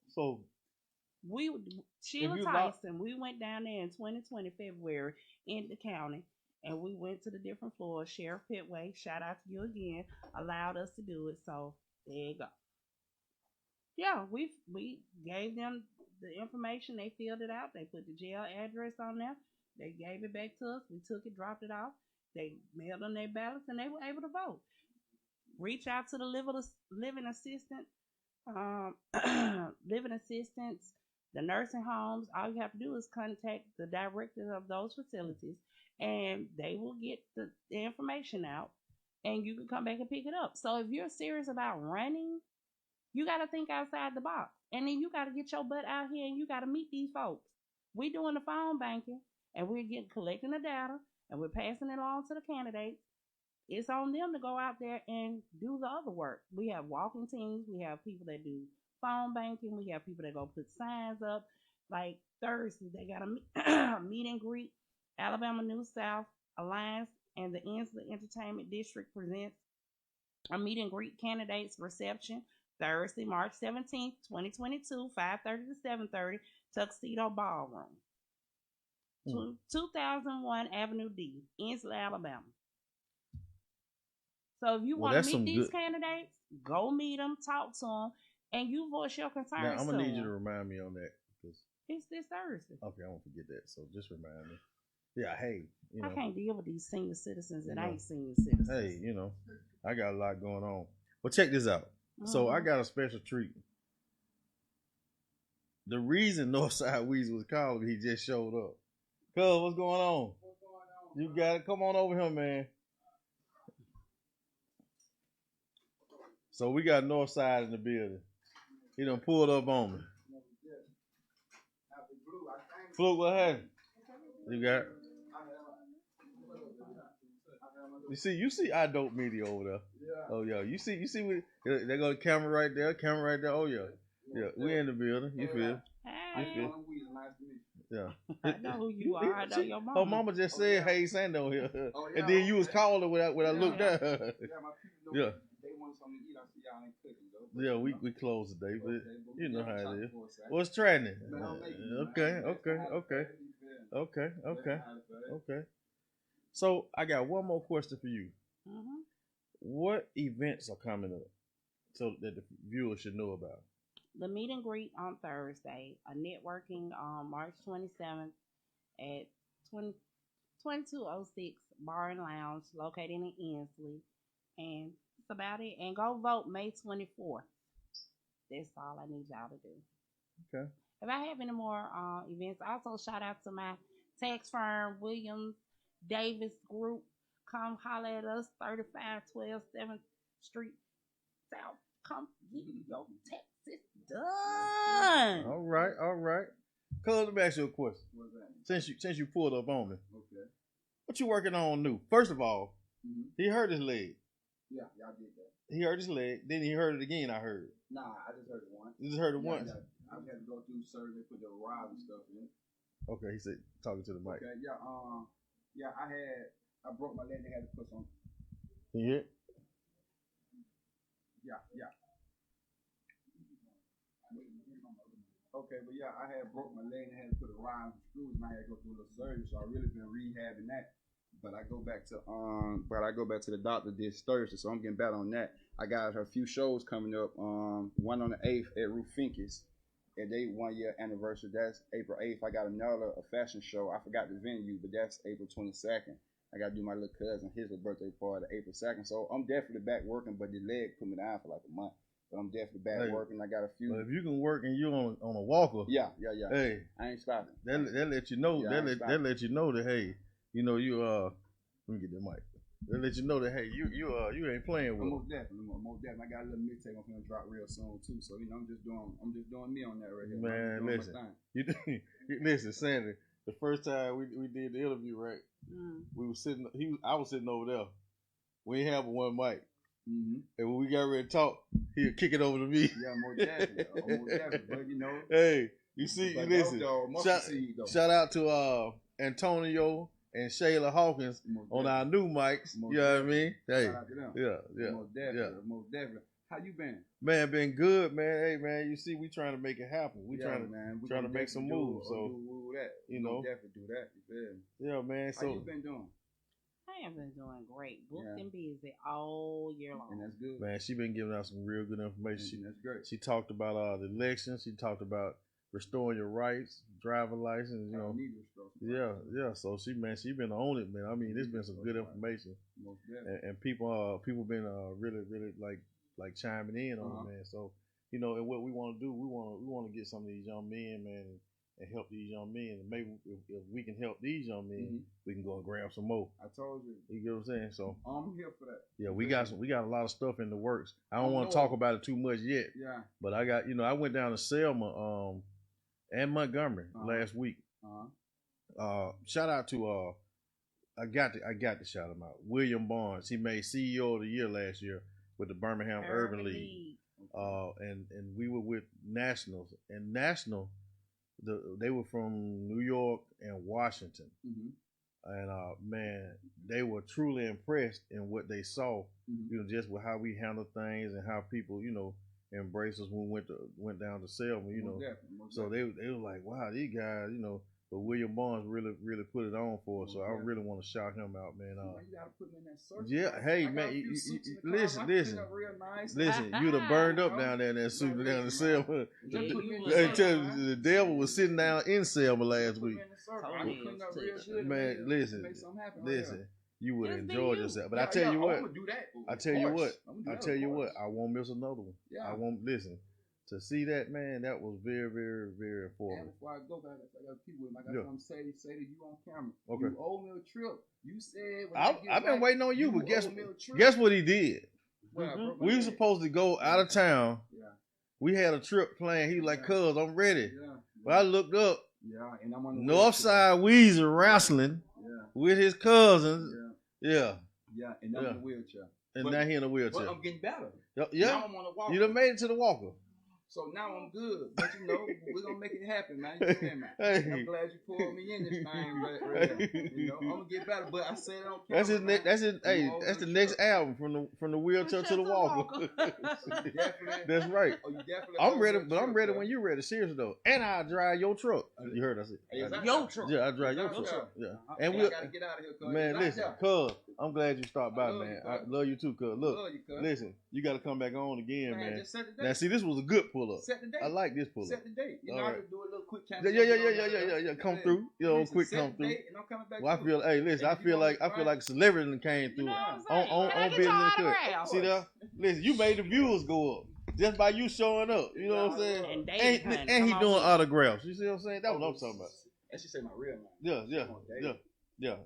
So Sheila Tyson, we went down there in 2020 February in the county, and we went to the different floors. Sheriff Pitway, shout out to you again, allowed us to do it. So there you go. Yeah, we gave them the information. They filled it out. They put the jail address on there. They gave it back to us. We took it, dropped it off. They mailed them their ballots, and they were able to vote. Reach out to the living assistant, living assistants, the nursing homes. All you have to do is contact the directors of those facilities, and they will get the information out, and you can come back and pick it up. So if you're serious about running, you got to think outside the box. And then you got to get your butt out here and you got to meet these folks. We're doing the phone banking and we're collecting the data and we're passing it on to the candidates. It's on them to go out there and do the other work. We have walking teams. We have people that do phone banking. We have people that go put signs up. Like Thursday, they got a meet and greet. Alabama New South Alliance and the Inslee Entertainment District presents a meet and greet candidates reception. Thursday, March 17th, 2022, 5:30 to 7:30, Tuxedo Ballroom. 2001 Avenue D, Inslee, Alabama. So if you want to meet these candidates, go meet them, talk to them, and you voice your concerns. Now, I'm going to need you to remind me on that. It's this Thursday. Okay, I won't forget that, so just remind me. Yeah, hey, I can't deal with these senior citizens that ain't senior citizens. Hey, I got a lot going on. Well, check this out. So I got a special treat. The reason Northside Weezy was calling me, he just showed up. Cuz, what's going on? You got it. Come on over here, man. So we got Northside in the building. He done pulled up on me. Fluke, what happened? You got it? You see I Dope Media over there. Oh yeah, you see they got the camera right there, Oh yeah, we in the building. You feel? Hey. Yeah. I know who you are. I know your mama. Her mama just said, "Hey, Sando here," and then you was calling when I looked at her. Yeah. Yeah, we closed today, but you know how it is. What's trending? Okay. So I got one more question for you. Mm-hmm. What events are coming up so that the viewers should know about? The meet and greet on Thursday, a networking on March 27th at 2206 Bar and Lounge located in Inslee. And that's about it. And go vote May 24th. That's all I need y'all to do. Okay. If I have any more events, also shout out to my tax firm, Williams Davis Group. Come holler at us, 3512 7th Street South. Come get your taxes done. All right. Cuz, let me ask you a question. What's that? Since you pulled up on me. Okay. What you working on new? First of all, he hurt his leg. Yeah, y'all did that. He hurt his leg. Then he hurt it again, I heard. Nah, I just heard it once. You just heard it once? Yeah, I had to go through surgery, put the rod and stuff in it. Okay, he said, talking to the mic. Okay, yeah, I broke my leg. They had to put some. Can you hear? Yeah. Okay, but yeah, I had broke my leg and had to put a rod and screws, and I had to go through a little surgery. So I really been rehabbing that. But I go back to the doctor this Thursday, so I'm getting better on that. I got a few shows coming up. One on the 8th at Rufinkus, at their 1 year anniversary. That's April 8th. I got a fashion show. I forgot the venue, but that's April 22nd. I got to do my little cousin his little birthday party April 2nd. So I'm definitely back working, but the leg put me down for like a month. But I'm definitely back working. I got a few. But if you can work and you on a walker, yeah. Hey, I ain't stopping. That let you know. That let you know that hey, you know you let me get the mic. That let you know that hey, you ain't playing with. Most definitely. I got a little mixtape I'm gonna drop real soon too. So you know I'm just doing me on that right here. Man, listen, listen, Sandy. The first time we did the interview, right? We was sitting. I was sitting over there. We ain't have one mic. Mm-hmm. And when we got ready to talk, he'll kick it over to me. Yeah, more definitely. But you know. Hey, you see, like listen. Shout out to Antonio and Shayla Hawkins on our new mics. You know what I mean? Hey, shout out to them. Yeah. Most definitely. How you been? Man, been good, man. Hey, man, you see, we trying to make it happen. We trying to make some moves. So do that. You know, definitely do that. You feel me? Yeah, man. So how you been doing? I have been doing great. Booked and busy all year long. And that's good. Man, she been giving out some real good information. That's great. She talked about the election. She talked about restoring your rights, driving license. You know. Yeah. So she been on it, man. I mean, there's been some good information. Most and people been really like chiming in on it, man. So you know, and what we want to do, we want to get some of these young men, man, and help these young men. And maybe if we can help these young men, we can go and grab some more. I told you. You get what I'm saying? So I'm here for that. Yeah, we got a lot of stuff in the works. I don't want to talk about it too much yet. Yeah. But I got, I went down to Selma and Montgomery last week. Shout out to I got to shout him out. William Barnes. He made CEO of the Year last year with the Birmingham Urban League. And we were with Nationals. And National, they were from New York and Washington. And man, they were truly impressed in what they saw, just with how we handle things and how people, embrace us when we went down to Selma, So they were like, wow, these guys, but William Barnes really put it on for us. So I really want to shout him out, man. You gotta put him in that circle. Yeah, hey man, listen, you'd have burned up down there in that suit down in Selma. The devil was sitting down in Selma last week. Man, listen, you would enjoy yourself. But I tell you what, I won't miss another one. I won't listen. To see that, man, that was very, very, very informative. Before I go back, I got people with me. I got something to say to you on camera. Okay. You owe me a trip. You said I've been waiting on you, but guess what he did? We were supposed to go out of town. Yeah. We had a trip planned. He was like, "Cuz, I'm ready." Yeah. But I looked up. Yeah, and I'm on the Northside weezy wrestling with his cousins. Yeah, and I'm in the wheelchair. And now he in a wheelchair. But I'm getting better. Yeah. Now I'm on the walker. You done made it to the walker. So now I'm good, but we're gonna make it happen, man. You feel me? Hey. I'm glad you pulled me in this thing, but I'm gonna get better. But I said on camera. That's the next album from the wheelchair to the walker. That's right. Oh, you definitely. I'm ready, but I'm ready when you're ready. Seriously though, and I drive your truck. You heard us? Your truck. Yeah, I drive your truck. Yeah, and we gotta get out of here, cuz. Man, listen, cuz I'm glad you stopped by, man. I love you too, cuz. Look, listen, you got to come back on again, man. Now see, this was a good pull up. Set the date. I like this pull up. Set the date. I can do a little quick time. Yeah. Come through. Quick come through. Well, I feel like a celebrity that came through on business. See that? Listen, you made the viewers go up just by you showing up. You know what I'm saying? And he doing autographs. You see what I'm saying? That's what I'm talking about. And she say my real name. Yeah.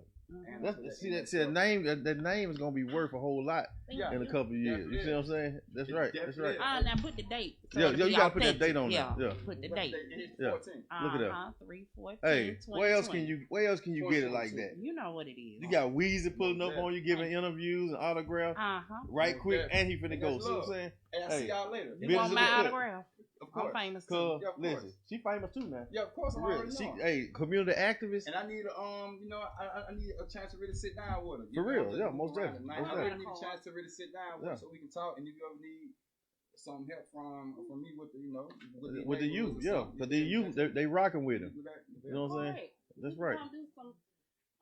That name is gonna be worth a whole lot in a couple of years. You see what I'm saying? That's right. Now put the date. So you gotta put that date on there. Yeah. Put the date. Yeah. Look at that. 3, 4, 10, hey, 20, where else can you get it like that? You know what it is. You got Weezy pulling up on you, giving interviews and autographs. Right quick, and he finna go. See what I'm saying? Hey, I see y'all later. You want my autograph? Of course. I'm famous too. Listen, she famous too now. Yeah, of course. I'm already knowing. Hey, community activist. And I need I need a chance to really sit down with her. For real, yeah, most definitely. I really need a chance to really sit down with her so we can talk. And if you ever need some help from me with the with the youth, because the youth they rocking with him. You know what I'm saying? That's right.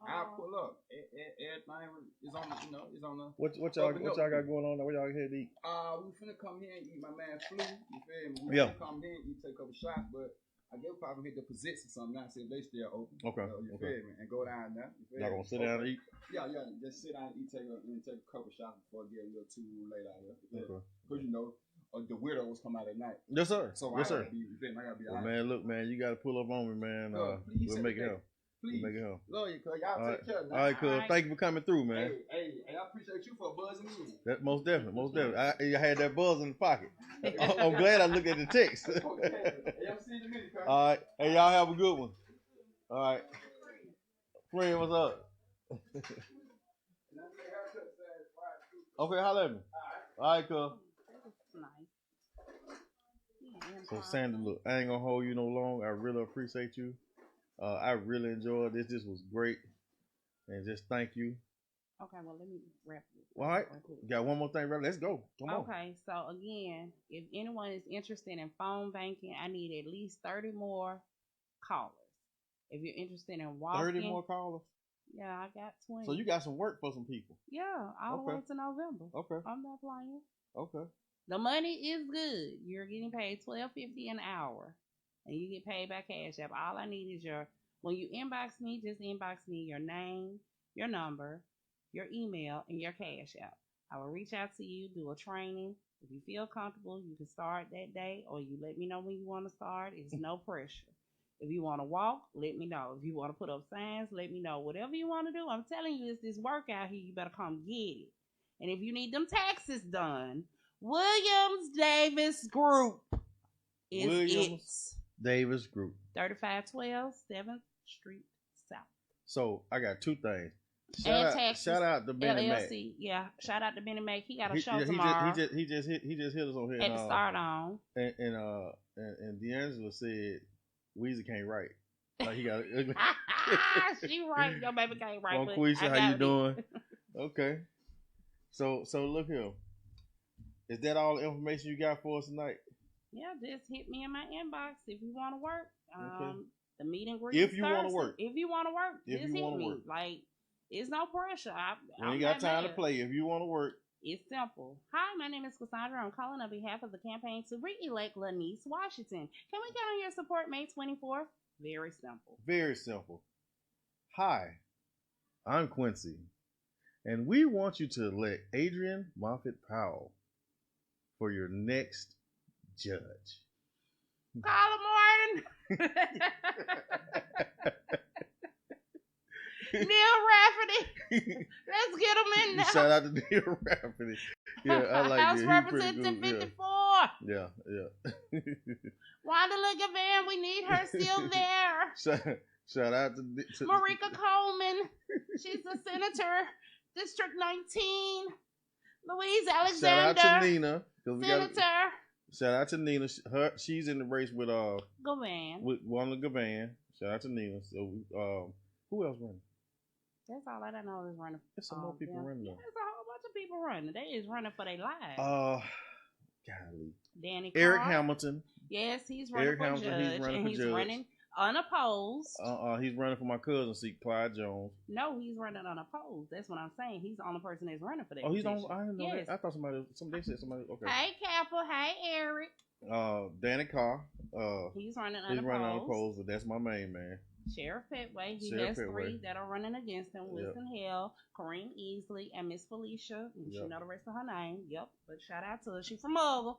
I'll pull up. Everything is on is on the. What y'all got going on there? What y'all here to eat? We finna come here and eat my man Flu. You feel me? We finna come here and eat, take a couple shots, but I guess probably hit the position something now, see if they still open. Okay. You Okay. feel me? And go down there. Y'all gonna sit down and eat? Yeah. Just sit down and eat, take a couple shots before I get a little too late out here. Okay. Because you know, the widows come out at night. Yes, sir. So yes, sir. I gotta be well, man, look, man, you gotta pull up on me, man. We'll make it help. Please. We'll make it help. Love you, cuz. Y'all take care now. All right, cuz. Thank you for coming through, man. Hey, I appreciate you for buzzing me. That most definitely. I had that buzz in the pocket. I'm glad I looked at the text. Okay. Hey, I'm seeing you minute, cuz. All right. Hey, y'all have a good one. All right. Friend, what's up? Okay, holla at me. All right, cuz. So Sandra, look, I ain't gonna hold you no long. I really appreciate you. I really enjoyed this. This was great, and just thank you. Okay, well let me wrap it. All right, got one more thing, brother. Let's go. Come on. Okay, so again, if anyone is interested in phone banking, I need at least 30 more callers. If you're interested in walking, 30 more callers. Yeah, I got 20. So you got some work for some people. Yeah, all the way to November. Okay. I'm not playing. Okay. The money is good. You're getting paid $12.50 an hour, and you get paid by Cash App. All I need is when you inbox me, just inbox me your name, your number, your email, and your Cash App. I will reach out to you, do a training. If you feel comfortable, you can start that day, or you let me know when you want to start. It's no pressure. If you want to walk, let me know. If you want to put up signs, let me know. Whatever you want to do, I'm telling you, it's this work out here. You better come get it. And if you need them taxes done, Williams Davis Group is Williams Davis Group. 3512 7th Street South. So I got two things. Shout out to Benny Mac. Yeah, shout out to Benny Mac. He got a show tomorrow. He just hit us on here. At the start on. And D'Angelo said Weezy can't write. Like he got she right. Your baby can't write. Quisha, how you doing? Okay. So look here. Is that all the information you got for us tonight? Yeah, just hit me in my inbox if you want to work. Okay. The meeting greet. If you want to work. If you want to work, just hit me. Work. Like, it's no pressure. You ain't got time to play. If you want to work. It's simple. Hi, my name is Cassandra. I'm calling on behalf of the campaign to re-elect Lanice Washington. Can we count on your support May 24th? Very simple. Very simple. Hi, I'm Quincy, and we want you to elect Adrian Moffitt Powell for your next judge. Call him Martin. Neil Rafferty. Let's get him in now. Shout out to Neil Rafferty. Yeah, I like House that. Representative 54. Yeah. Wanda Van, we need her still there. Shout out to Marika Coleman. She's the senator, District 19. Louise Alexander. Shout out to Nina. Senator. Shout out to Nina. She's in the race with Gavan. With Wanda Gavan. Shout out to Nina. So who else running? That's all I don't know is running. There's some more people running. Yeah, there's a whole bunch of people running. They is running for their lives. Golly. Danny Eric Carr. Hamilton. Yes, he's running for judge. He's running unopposed. He's running for my cousin seat, Clyde Jones. No, he's running unopposed. That's what I'm saying. He's the only person that's running for that. Oh, he's position. on. I didn't know yes. that. I thought they said somebody. Okay. Hey, Kappa. Hey, Eric. Danny Carr. He's running unopposed. He's running unopposed, but that's my main man. Sheriff Petway. He has three that are running against him. Wilson Hill, Kareem Easley, and Miss Felicia. And she know the rest of her name. Yep. But shout out to her. She's from Mother.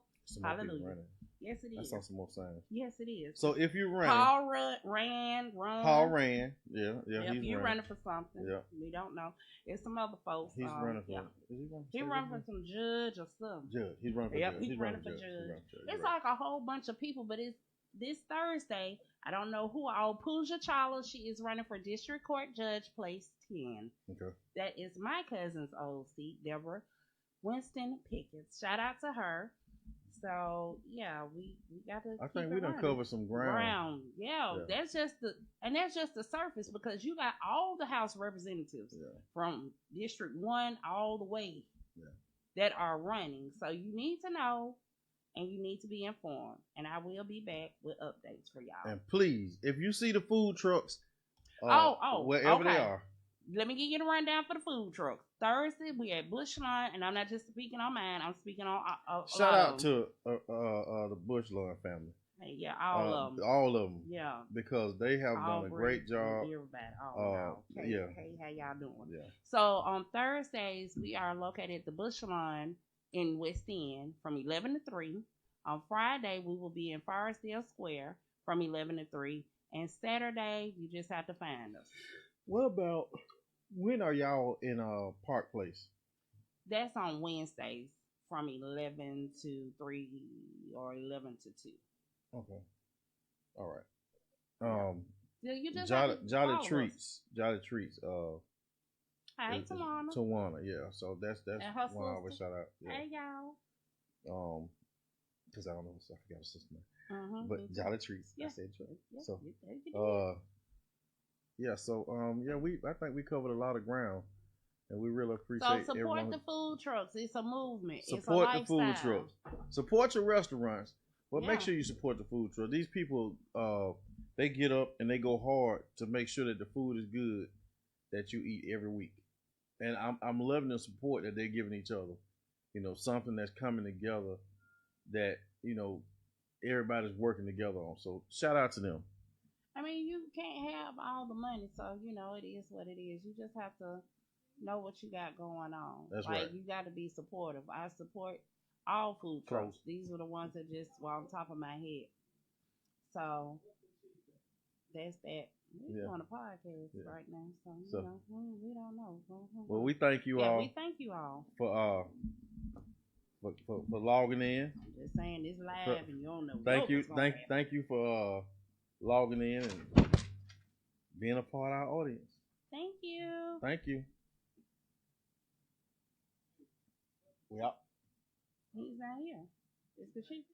Hallelujah. Yes, it is. I saw some more signs. Yes, it is. So if you run, Paul ran. Paul ran. Yeah. If you're running for something, we don't know. It's some other folks. He's running for. Yeah. Is he running? He running for some judge or something. Judge. He's running for judge. He's running for judge. It's like a whole bunch of people, but it's this Thursday. I don't know who. Pooja Chawla. She is running for District Court Judge, Place 10. Okay. That is my cousin's old seat, Deborah Winston Pickett. Shout out to her. So yeah, we got to. I think we done covered some ground. Yeah, that's just the surface because you got all the House representatives from District 1 all the way that are running. So you need to know and you need to be informed. And I will be back with updates for y'all. And please, if you see the food trucks, wherever they are. Let me give you the rundown for the food trucks. Thursday, we at Bush Lawn, and I'm not just speaking on mine. I'm speaking on. Shout out to the Bush Lawn family. Hey, yeah, all of them. All of them. Yeah. Because they have All done a great job. Everybody, all y'all. Yeah. Hey, how y'all doing? Yeah. So on Thursdays, we are located at the Bush Salon in West End from 11 to 3. On Friday, we will be in Forestdale Square from 11 to 3. And Saturday, you just have to find us. What about, when are y'all in Park Place? That's on Wednesdays from 11 to 3 or 11 to 2. Okay. All right. You just Jolly Treats. Jolly Treats. Hey, Tawana. Tawana, yeah. So that's one I always shout out. Yeah. Hey, y'all. Because I don't know, so I forgot her sister name. Mm-hmm. But Jolly Treats. Yeah. I said treats. Yeah. So I think we covered a lot of ground. And we really appreciate support everyone. The food trucks. It's a movement. Support it's a the lifestyle. food trucks. Support your restaurants. But make sure you support the food trucks. These people, they get up and they go hard to make sure that the food is good that you eat every week. And I'm loving the support that they're giving each other. You know, something that's coming together that, you know, everybody's working together on. So shout out to them. I mean, you can't have all the money, so you know it is what it is. You just have to know what you got going on. That's like right. You got to be supportive. I support all food trucks. These are the ones that just were on top of my head. So that's that. We're doing a podcast right now, so you know we don't know. Well, we thank you all. We thank you all for logging in. I'm just saying this live, and you don't know. Thank you for logging in and being a part of our audience. Thank you. Thank you. We out. He's not here. It's the sheep.